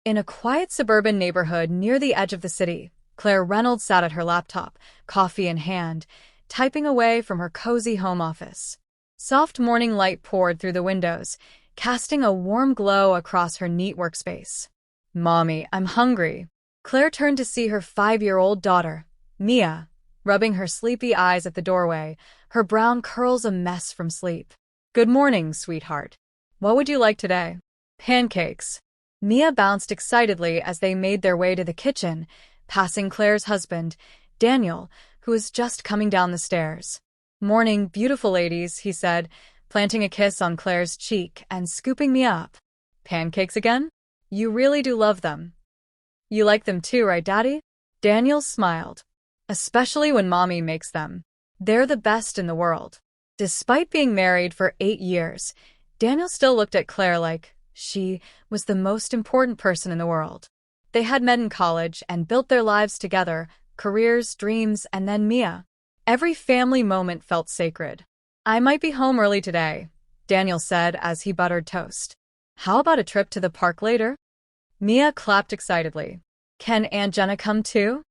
In a quiet suburban neighborhood near the edge of the city, Claire Reynolds sat at her laptop, coffee in hand, typing away from her cozy home office. Soft morning light poured through the windows, casting a warm glow across her neat workspace. "Mommy, I'm hungry." Claire turned to see her 5-year-old daughter, Mia, rubbing her sleepy eyes at the doorway, her brown curls a mess from sleep. "Good morning, sweetheart. What would you like today?" "Pancakes." Mia bounced excitedly as they made their way to the kitchen, passing Claire's husband, Daniel, who was just coming down the stairs. "Morning, beautiful ladies," he said, planting a kiss on Claire's cheek and scooping Mia up. "Pancakes again? You really do love them. You like them too, right, Daddy?" Daniel smiled. "Especially when Mommy makes them. They're the best in the world." Despite being married for 8 years, Daniel still looked at Claire like she was the most important person in the world. They had met in college and built their lives together, careers, dreams, and then Mia. Every family moment felt sacred. "I might be home early today," Daniel said as he buttered toast. "How about a trip to the park later?" Mia clapped excitedly. "Can Aunt Jenna come too?"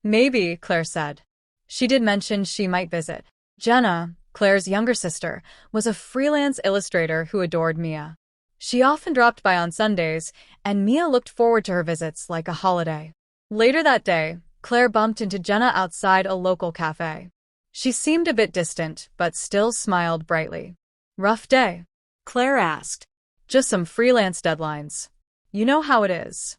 "Maybe," Claire said. She did mention she might visit. Jenna, Claire's younger sister, was a freelance illustrator who adored Mia. She often dropped by on Sundays, and Mia looked forward to her visits like a holiday. Later that day, Claire bumped into Jenna outside a local cafe. She seemed a bit distant, but still smiled brightly. "Rough day?" Claire asked. "Just some freelance deadlines. You know how it is."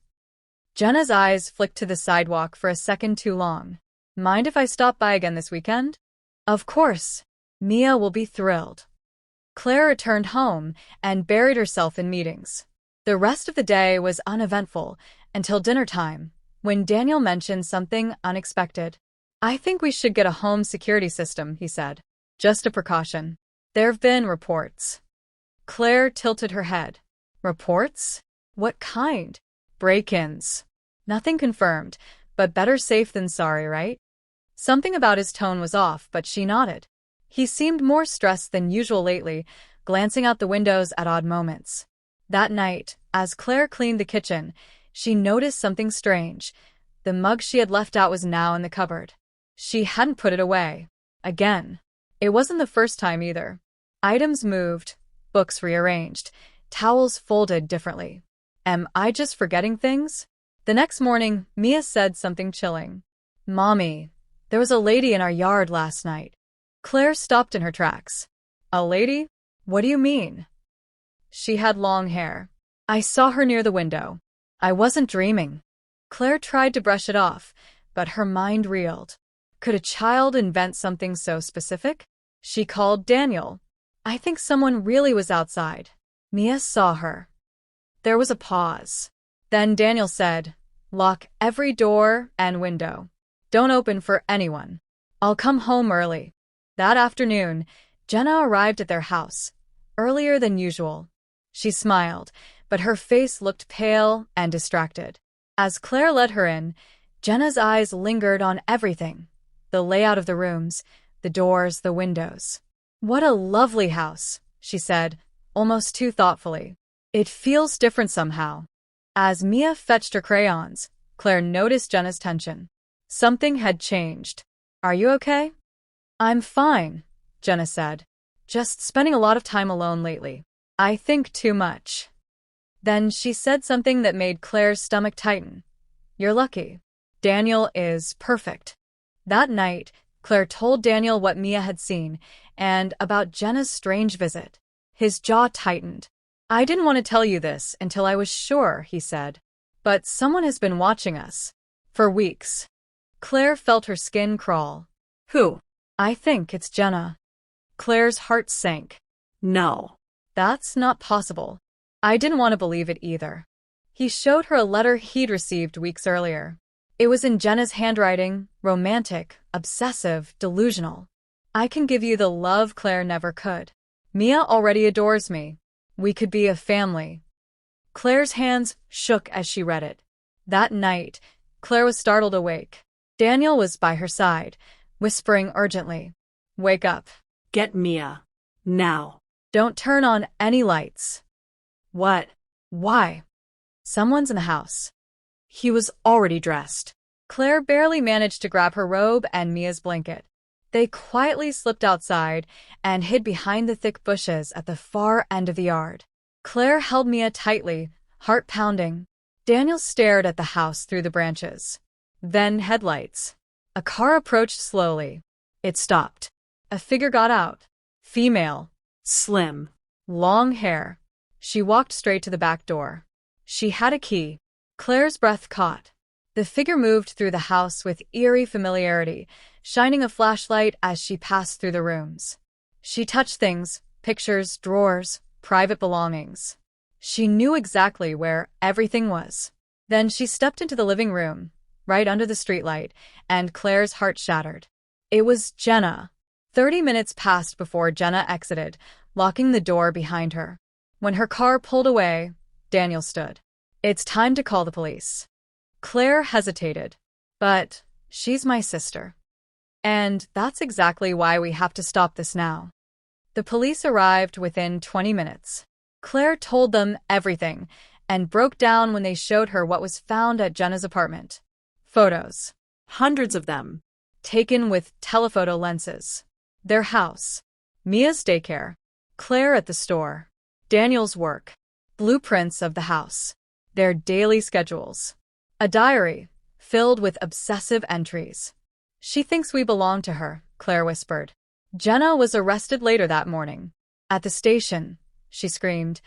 Jenna's eyes flicked to the sidewalk for a second too long. "Mind if I stop by again this weekend?" "Of course." Mia will be thrilled. Claire returned home and buried herself in meetings. The rest of the day was uneventful until dinner time, when Daniel mentioned something unexpected. "I think we should get a home security system," he said. "Just a precaution. There've been reports." Claire tilted her head. "Reports? What kind?" "Break-ins." "Nothing confirmed, but better safe than sorry, right?" Something about his tone was off, but she nodded. He seemed more stressed than usual lately, glancing out the windows at odd moments. That night, as Claire cleaned the kitchen, she noticed something strange. The mug she had left out was now in the cupboard. She hadn't put it away. Again. It wasn't the first time either. Items moved, books rearranged, towels folded differently. Am I just forgetting things? The next morning, Mia said something chilling. "Mommy, there was a lady in our yard last night." Claire stopped in her tracks. "A lady? What do you mean?" "She had long hair. I saw her near the window. I wasn't dreaming." Claire tried to brush it off, but her mind reeled. Could a child invent something so specific? She called Daniel. "I think someone really was outside." Mia saw her. There was a pause. Then Daniel said, "Lock every door and window. Don't open for anyone. I'll come home early." That afternoon, Jenna arrived at their house, earlier than usual. She smiled, but her face looked pale and distracted. As Claire let her in, Jenna's eyes lingered on everything: the layout of the rooms, the doors, the windows. "What a lovely house," she said, almost too thoughtfully. "It feels different somehow." As Mia fetched her crayons, Claire noticed Jenna's tension. Something had changed. "Are you okay?" "I'm fine," Jenna said. "Just spending a lot of time alone lately. I think too much." Then she said something that made Claire's stomach tighten. "You're lucky. Daniel is perfect." That night, Claire told Daniel what Mia had seen and about Jenna's strange visit. His jaw tightened. "I didn't want to tell you this until I was sure," he said. "But someone has been watching us. For weeks." Claire felt her skin crawl. "Who?" "I think it's Jenna." Claire's heart sank. "No. That's not possible." I didn't want to believe it either. He showed her a letter he'd received weeks earlier. It was in Jenna's handwriting, romantic, obsessive, delusional. "I can give you the love Claire never could. Mia already adores me. We could be a family." Claire's hands shook as she read it. That night, Claire was startled awake. Daniel was by her side, whispering urgently, "Wake up. Get Mia. Now. Don't turn on any lights." "What? Why?" Someone's in the house. He was already dressed. Claire barely managed to grab her robe and Mia's blanket. They quietly slipped outside and hid behind the thick bushes at the far end of the yard. Claire held Mia tightly, heart pounding. Daniel stared at the house through the branches. Then headlights. A car approached slowly. It stopped. A figure got out. Female. Slim. Long hair. She walked straight to the back door. She had a key. Claire's breath caught. The figure moved through the house with eerie familiarity, shining a flashlight as she passed through the rooms. She touched things, pictures, drawers, private belongings. She knew exactly where everything was. Then she stepped into the living room, right under the streetlight, and Claire's heart shattered. It was Jenna. 30 minutes passed before Jenna exited, locking the door behind her. When her car pulled away, Daniel stood. "It's time to call the police." Claire hesitated. "But she's my sister. And that's exactly why we have to stop this now." The police arrived within 20 minutes. Claire told them everything and broke down when they showed her what was found at Jenna's apartment. Photos. Hundreds of them. Taken with telephoto lenses. Their house. Mia's daycare. Claire at the store. Daniel's work. Blueprints of the house. Their daily schedules. A diary filled with obsessive entries. "She thinks we belong to her," Claire whispered. Jenna was arrested later that morning. At the station, she screamed,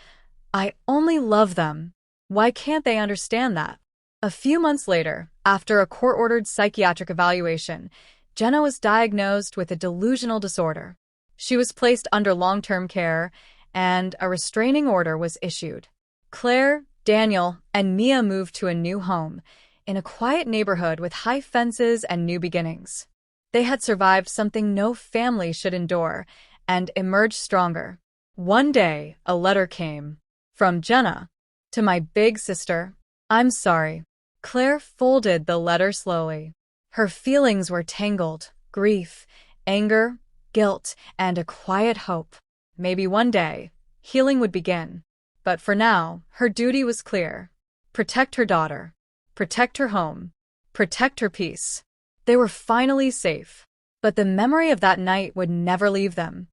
"I only love them. Why can't they understand that?" A few months later, after a court-ordered psychiatric evaluation, Jenna was diagnosed with a delusional disorder. She was placed under long-term care, and a restraining order was issued. Claire, Daniel, and Mia moved to a new home, in a quiet neighborhood with high fences and new beginnings. They had survived something no family should endure, and emerged stronger. One day, a letter came. From Jenna. "To my big sister. I'm sorry." Claire folded the letter slowly. Her feelings were tangled: grief, anger, guilt, and a quiet hope. Maybe one day, healing would begin. But for now, her duty was clear. Protect her daughter. Protect her home. Protect her peace. They were finally safe. But the memory of that night would never leave them.